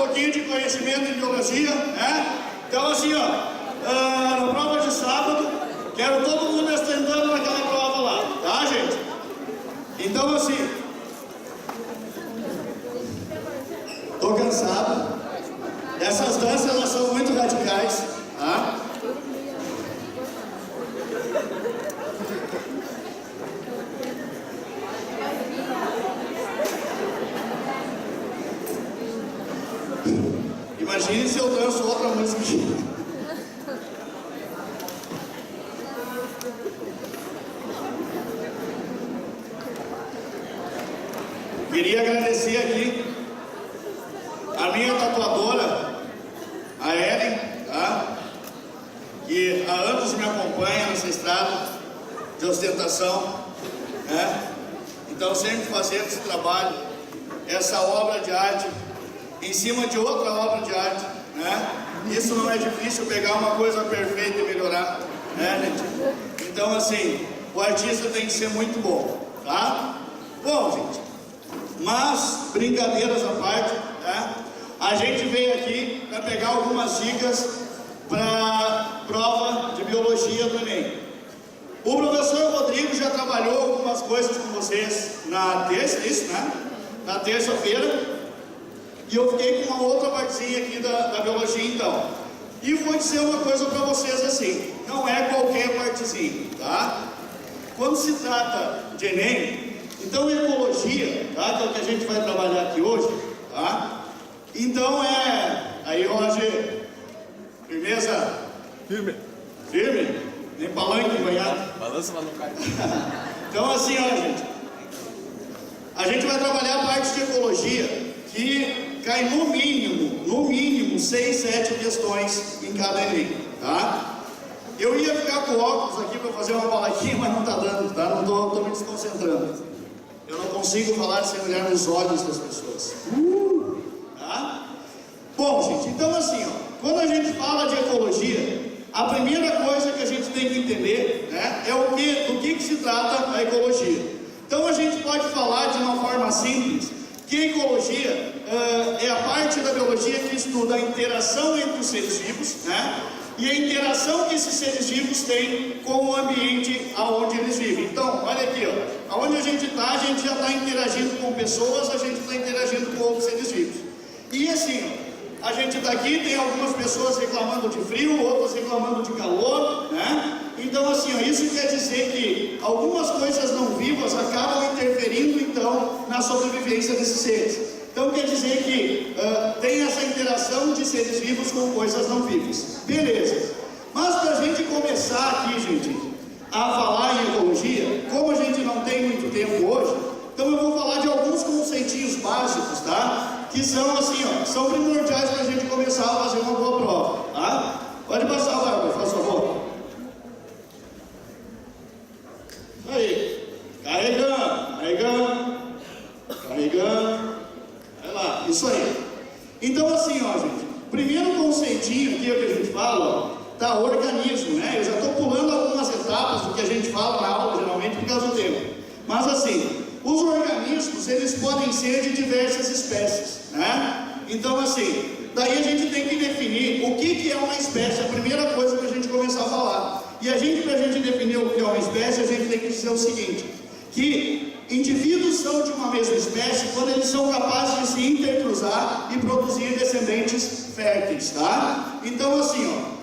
pouquinho de conhecimento em biologia, né? Então assim, ó, na prova de sábado, quero todo mundo estendendo naquela prova lá, tá, gente? Então assim, tô cansado. Essas danças, elas são muito radicais, tá? Imagine se eu danço outra música aqui. Queria agradecer aqui a minha tatuadora, a Ellen, tá? Que há anos me acompanha nessa estrada de ostentação, né? Então sempre fazendo esse trabalho, essa obra de arte, em cima de outra obra de arte, né? Isso não é difícil, pegar uma coisa perfeita e melhorar, né, gente? Então assim, o artista tem que ser muito bom, tá? Bom, gente, mas brincadeiras à parte, né? A gente veio aqui para pegar algumas dicas para prova de biologia do Enem. O professor Rodrigo já trabalhou algumas coisas com vocês na terça, isso, né? Na terça-feira. E eu fiquei com uma outra partezinha aqui da biologia então. E vou dizer uma coisa para vocês assim, não é qualquer partezinha, tá? Quando se trata de Enem, então ecologia, tá? Que é o que a gente vai trabalhar aqui hoje, tá? Então aí Roger, firmeza? Firme. Firme? Nem palanque banhado. Balança, mas não cai. Então assim, ó, gente, a gente vai trabalhar a parte de ecologia, que cai no mínimo 6, 7 questões em cada Enem, tá? Eu ia ficar com óculos aqui para fazer uma balaquinha, mas não tá dando, tá? Não tô me desconcentrando. Eu não consigo falar sem olhar nos olhos das pessoas. Tá? Bom, gente, então assim, ó, quando a gente fala de ecologia, a primeira coisa que a gente tem que entender, né, é do que se trata a ecologia. Então a gente pode falar de uma forma simples que a ecologia é a parte da biologia que estuda a interação entre os seres vivos, né, e a interação que esses seres vivos têm com o ambiente aonde eles vivem. Então, olha aqui, ó, aonde a gente já está interagindo com pessoas, a gente está interagindo com outros seres vivos. E assim, ó, a gente está aqui, tem algumas pessoas reclamando de frio, outras reclamando de calor, né? Então assim, ó, isso quer dizer que algumas coisas não vivas acabam interferindo então na sobrevivência desses seres. Então quer dizer que tem essa interação de seres vivos com coisas não vivas. Beleza. Mas para a gente começar aqui, gente, a falar em ecologia, como a gente não tem muito tempo hoje, então eu vou falar de alguns conceitinhos básicos, tá? Que são assim, ó, são primordiais para a gente começar a fazer uma boa prova, tá? Pode passar, Bárbara, por favor. Aí, carregando. Vai lá, isso aí. Então assim, ó, gente, primeiro conceitinho aqui que a gente fala, ó, tá, organismo, né? Eu já estou pulando algumas etapas do que a gente fala na aula, geralmente, por causa do tempo. Mas assim, os organismos, eles podem ser de diversas espécies, né? Então assim, daí a gente tem que definir o que é uma espécie, a primeira coisa para a gente começar a falar. E para a gente definir o que é uma espécie, a gente tem que dizer o seguinte, que indivíduos são de uma mesma espécie quando eles são capazes de se intercruzar e produzir descendentes férteis, tá? Então assim, ó,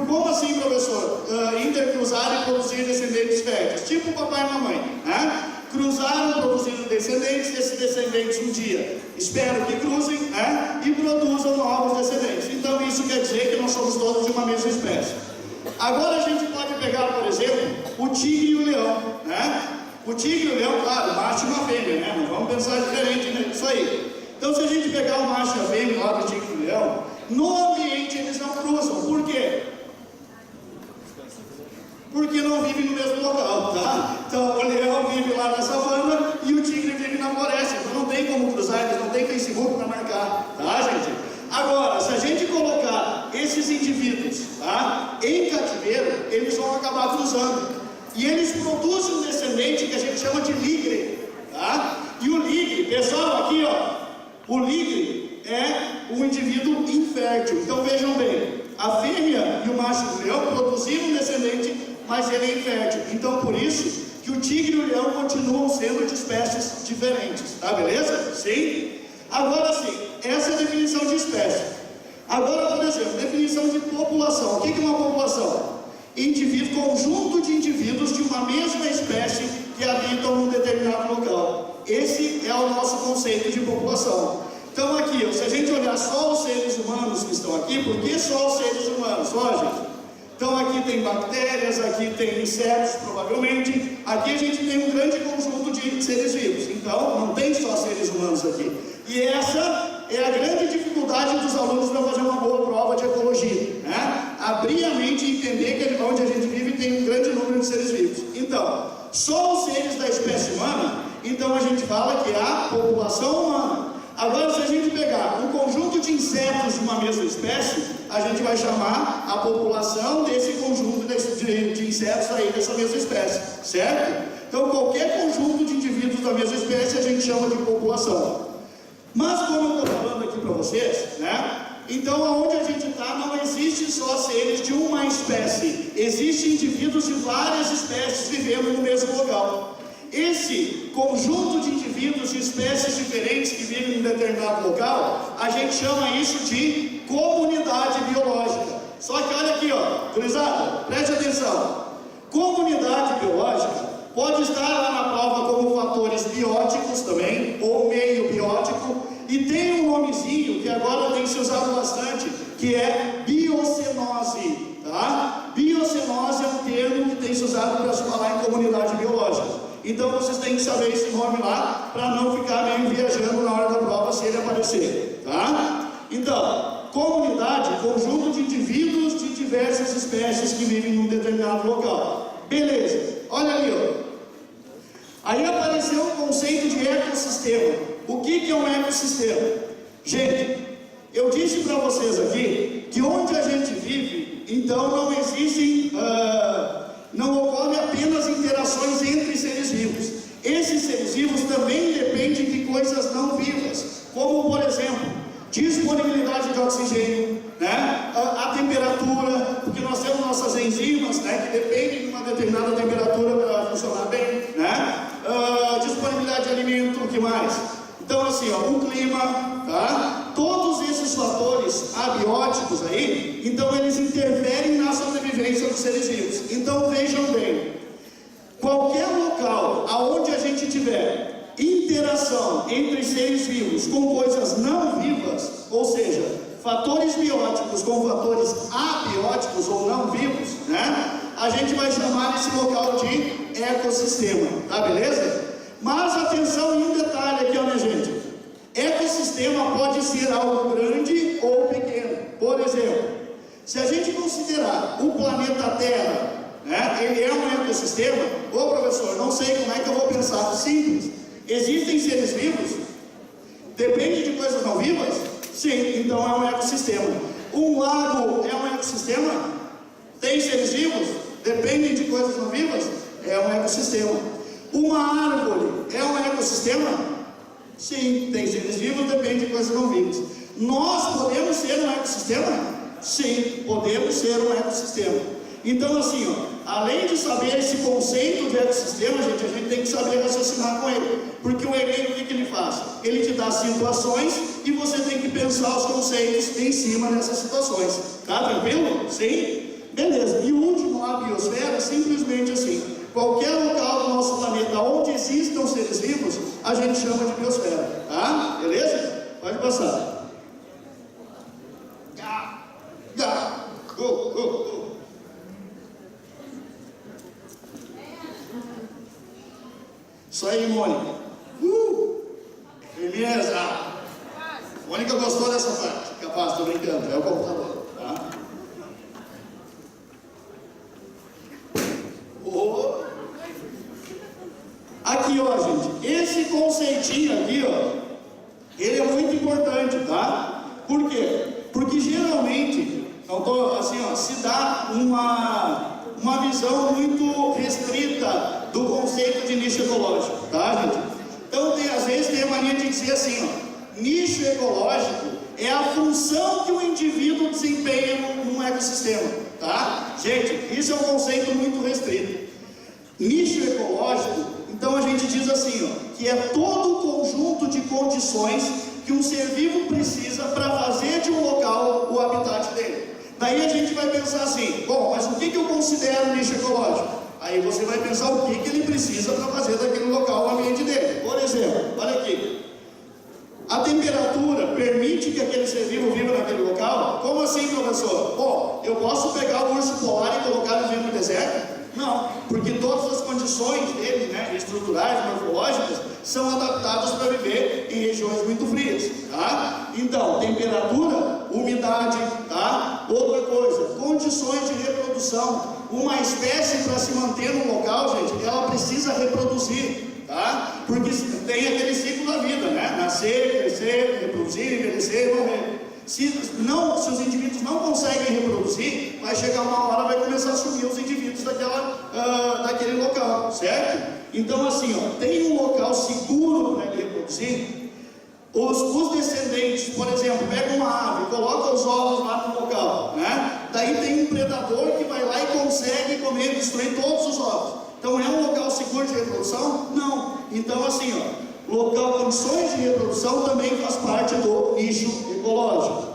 como assim, professor? Intercruzar e produzir descendentes férteis, tipo papai e mamãe, né? Cruzaram, produzindo descendentes, esses descendentes um dia espero que cruzem, né? E produzam novos descendentes. Então isso quer dizer que nós somos todos de uma mesma espécie. Agora a gente pode pegar, por exemplo, o tigre e o leão, né? O tigre e o leão, claro, macho e uma fêmea, né? Não vamos pensar diferente nisso aí. Então se a gente pegar o macho e a fêmea lá do tigre e do leão, no ambiente eles não cruzam. Por quê? Porque não vivem no mesmo local, tá? Então o leão vive lá na savana e o tigre vive na floresta. Então não tem como cruzar, eles não tem Facebook para marcar, tá, gente? Agora, se a gente colocar esses indivíduos, tá, em cativeiro, eles vão acabar cruzando. E eles produzem um descendente que a gente chama de ligre, tá? E o ligre, pessoal, aqui, ó, o ligre é um indivíduo infértil. Então vejam bem, a fêmea e o macho do leão produziram um descendente, mas ele é infértil. Então por isso que o tigre e o leão continuam sendo de espécies diferentes, tá beleza? Sim? Agora sim, essa é a definição de espécie. Agora, por exemplo, definição de população. O que é uma população? Conjunto de indivíduos de uma mesma espécie que habitam num determinado local. Esse é o nosso conceito de população. Então aqui, se a gente olhar só os seres humanos que estão aqui, por que só os seres humanos? Só, gente. Então aqui tem bactérias, aqui tem insetos, provavelmente. Aqui a gente tem um grande conjunto de seres vivos. Então não tem só seres humanos aqui. E essa é a grande dificuldade dos alunos para fazer uma boa prova de ecologia, né? Abrir a mente e entender que onde a gente vive tem um grande número de seres vivos. Então, só os seres da espécie humana, então a gente fala que é a população humana. Agora, se a gente pegar um conjunto de insetos de uma mesma espécie, a gente vai chamar a população desse conjunto de insetos aí dessa mesma espécie, certo? Então, qualquer conjunto de indivíduos da mesma espécie a gente chama de população. Mas como eu estou falando aqui para vocês, né? Então aonde a gente está não existe só seres de uma espécie, existem indivíduos de várias espécies vivendo no mesmo local. Esse conjunto de indivíduos de espécies diferentes que vivem em um determinado local, a gente chama isso de comunidade biológica. Só que olha aqui, ó, gurizada, preste atenção. Comunidade biológica pode estar lá na prova como fatores bióticos também, ou meio biótico, e tem um nomezinho que agora tem se usado bastante, que é biocenose, tá? Biocenose é um termo que tem se usado para se falar em comunidade biológica. Então vocês têm que saber esse nome lá, para não ficar meio viajando na hora da prova se ele aparecer, tá? Então, comunidade, conjunto de indivíduos de diversas espécies que vivem em um determinado local. Beleza, olha ali, ó. Aí apareceu o conceito de ecossistema. O que é um ecossistema? Gente, eu disse para vocês aqui que onde a gente vive, então não existem, não ocorre apenas interações entre seres vivos. Esses seres vivos também dependem de coisas não vivas, como por exemplo, disponibilidade de oxigênio, né? A temperatura, porque nós temos nossas enzimas, né, que dependem de uma determinada temperatura para funcionar bem, né? Disponibilidade de alimento, o que mais? Então assim, ó, o clima, tá? Todos esses fatores abióticos aí, então eles interferem na sobrevivência dos seres vivos. Então vejam bem, qualquer local aonde a gente tiver interação entre seres vivos com coisas não vivas, ou seja, fatores bióticos com fatores abióticos ou não vivos, né? A gente vai chamar esse local de ecossistema, tá beleza? Mas atenção em um detalhe aqui, ó, minha gente. Ecossistema pode ser algo grande ou pequeno. Por exemplo, se a gente considerar o planeta Terra, né, ele é um ecossistema. Ô professor, não sei como é que eu vou pensar. Simples. Existem seres vivos? Depende de coisas não vivas? Sim, então é um ecossistema. Um lago é um ecossistema? Tem seres vivos? Dependem de coisas não vivas? É um ecossistema. Uma árvore é um ecossistema? Sim, tem seres vivos, depende de coisas não vivas. Nós podemos ser um ecossistema? Sim, podemos ser um ecossistema. Então assim, ó, além de saber esse conceito de ecossistema, gente, a gente tem que saber raciocinar com ele. Porque o Enem, o que ele faz? Ele te dá situações e você tem que pensar os conceitos em cima dessas situações. Tá tranquilo? Sim? Beleza. E o último, a biosfera, simplesmente assim. Qualquer local do nosso planeta onde existam seres vivos, a gente chama de biosfera. Tá? Beleza? Pode passar. Isso aí, Mônica. Beleza. Mônica gostou dessa parte. Capaz, tô brincando. É o computador. Tá? Aqui, ó, gente. Esse conceitinho aqui, ó, ele é muito importante, tá? Por quê? Porque geralmente, então, assim, ó, se dá uma visão muito restrita do conceito de nicho ecológico, tá, gente? Então, às vezes tem a mania de dizer assim, ó, nicho ecológico é a função que o indivíduo desempenha num ecossistema, tá? Gente, isso é um conceito muito restrito. Nicho ecológico, então a gente diz assim, ó, que é todo o conjunto de condições que um ser vivo precisa para fazer de um local o habitat dele. Daí a gente vai pensar assim, bom, mas o que eu considero nicho ecológico? Aí você vai pensar o que ele precisa para fazer daquele local o ambiente dele. Por exemplo, olha aqui, a temperatura permite que aquele ser vivo viva naquele local? Como assim, professor? Bom, eu posso pegar o urso polar e colocar ele no deserto? Não, porque todas as condições dele, né, estruturais, morfológicas, são adaptadas para viver em regiões muito frias, tá? Então, temperatura, umidade, tá? Outra coisa, condições de reprodução. Uma espécie para se manter no local, gente, ela precisa reproduzir, tá? Porque tem aquele ciclo da vida, né? Nascer, crescer, reproduzir, envelhecer e morrer. Se os indivíduos não conseguem reproduzir, vai chegar uma hora, vai começar a sumir os indivíduos daquele local, certo? Então assim, ó, tem um local seguro para ele reproduzir. Os descendentes, por exemplo, pega uma ave, coloca os ovos lá no local, né? Daí tem um predador que vai lá e consegue comer, destruir todos os ovos. Então é um local seguro de reprodução? Não. Então assim, ó, local, condições de reprodução também faz parte do nicho ecológico.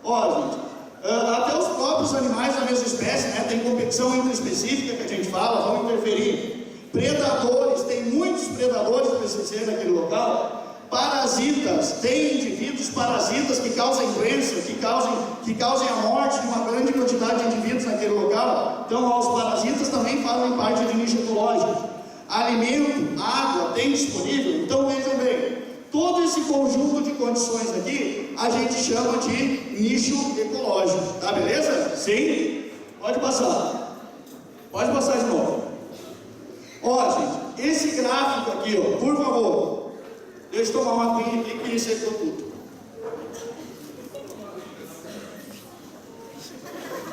Ó, gente, até os próprios animais da mesma espécie, né, tem competição intraespecífica que a gente fala, vão interferir. Predadores, tem muitos predadores para ser naquele local. Parasitas, tem indivíduos parasitas que causam doença, que causem a morte de uma grande quantidade de indivíduos naquele local. Então, os parasitas também fazem parte de nicho ecológico. Alimento, água, tem disponível? Então vejam bem, todo esse conjunto de condições aqui, a gente chama de nicho ecológico, tá beleza? Sim? Pode passar. Pode passar de novo. Ó, gente, esse gráfico aqui, ó, por favor, deixa eu tomar uma aguinha aqui que isso é tudo.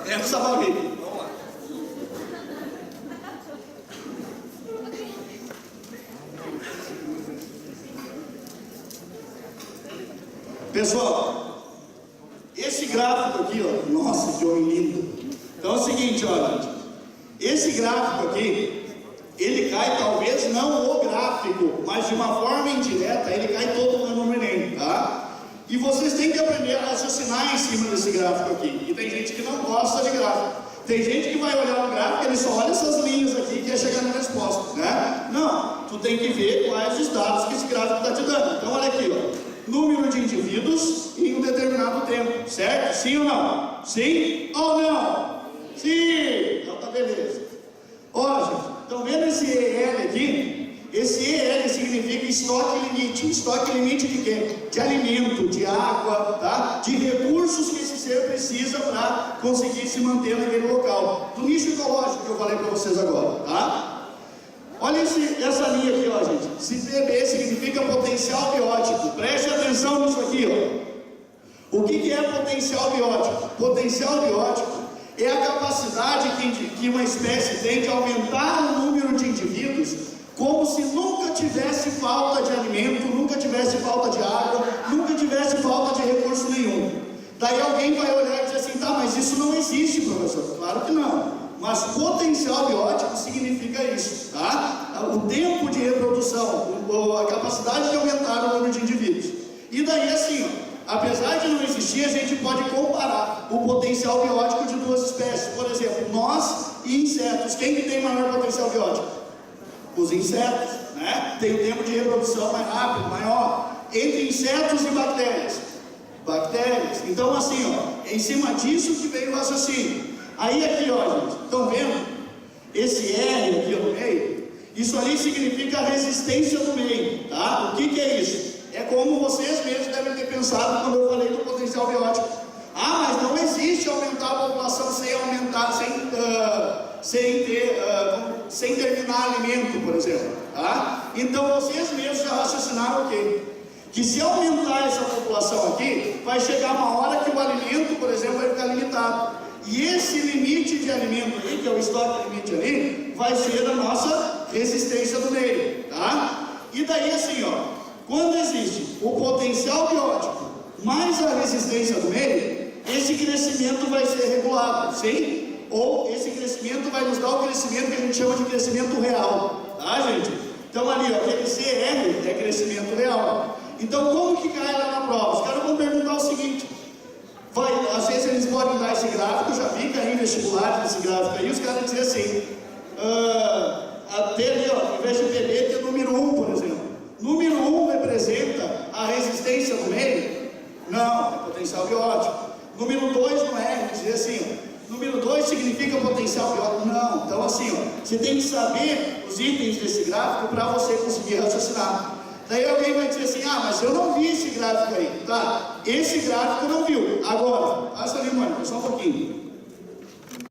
Essa barriga. Pessoal, esse gráfico aqui, ó, nossa, que homem lindo. Então é o seguinte, ó, gente, esse gráfico aqui, ele cai talvez não o gráfico, mas de uma forma indireta, ele cai todo no Enem, tá? E vocês têm que aprender a raciocinar em cima desse gráfico aqui. E tem gente que não gosta de gráfico. Tem gente que vai olhar o gráfico, ele só olha essas linhas aqui e quer chegar na resposta, né? Não, tu tem que ver quais os dados que esse gráfico está te dando. Então olha aqui, ó. Número de indivíduos em um determinado tempo, certo? Sim ou não? Sim ou não? Sim! Então tá beleza. Ó, gente, estão vendo esse EL aqui? Esse EL significa estoque limite. Estoque limite de quê? De alimento, de água, tá? De recursos que esse ser precisa para conseguir se manter naquele local. Do nicho ecológico que eu falei para vocês agora, tá? Olha essa linha aqui, ó, gente. Se PB significa potencial biótico. Preste atenção nisso aqui, ó. O que é potencial biótico? Potencial biótico é a capacidade que uma espécie tem de aumentar o número de indivíduos como se nunca tivesse falta de alimento, nunca tivesse falta de água, nunca tivesse falta de recurso nenhum. Daí alguém vai olhar e dizer assim, tá, mas isso não existe, professor. Claro que não. Mas potencial biótico significa isso, tá? O tempo de reprodução, a capacidade de aumentar o número de indivíduos. E daí assim, ó, apesar de não existir, a gente pode comparar o potencial biótico de duas espécies. Por exemplo, nós e insetos. Quem que tem maior potencial biótico? Os insetos, né? Tem o tempo de reprodução mais rápido, maior. Entre insetos e bactérias. Bactérias. Então assim, ó, é em cima disso que veio o raciocínio. Aí aqui, ó, gente, estão vendo? Esse R aqui no meio, isso ali significa a resistência do meio, tá? O que é isso? É como vocês mesmos devem ter pensado quando eu falei do potencial biótico. Ah, mas não existe aumentar a população sem aumentar, sem terminar alimento, por exemplo, tá? Então vocês mesmos já raciocinaram o quê? Que se aumentar essa população aqui, vai chegar uma hora que o alimento, por exemplo, vai ficar limitado. E esse limite de alimento ali, que é o estoque limite ali, vai ser a nossa resistência do meio, tá? E daí assim, ó, quando existe o potencial biótico mais a resistência do meio, esse crescimento vai ser regulado, sim? Ou esse crescimento vai nos dar o crescimento que a gente chama de crescimento real, tá, gente? Então ali, ó, aquele CR é crescimento real. Então como que cai lá na prova? Os caras vão perguntar o seguinte, às vezes eles podem dar esse gráfico, já vi cair em vestibular esse gráfico aí, os caras dizem assim, até ali, ó, em vez de PB tem o número 1, por exemplo. Número 1 representa a resistência do meio? Não, é potencial biótico. Número 2 não é, dizer assim, ó, número 2 significa potencial biótico? Não, então assim, ó, você tem que saber os itens desse gráfico para você conseguir raciocinar. Daí alguém vai dizer assim, mas eu não vi esse gráfico aí, tá? Esse gráfico não viu. Agora, passa ali, mano, só um pouquinho.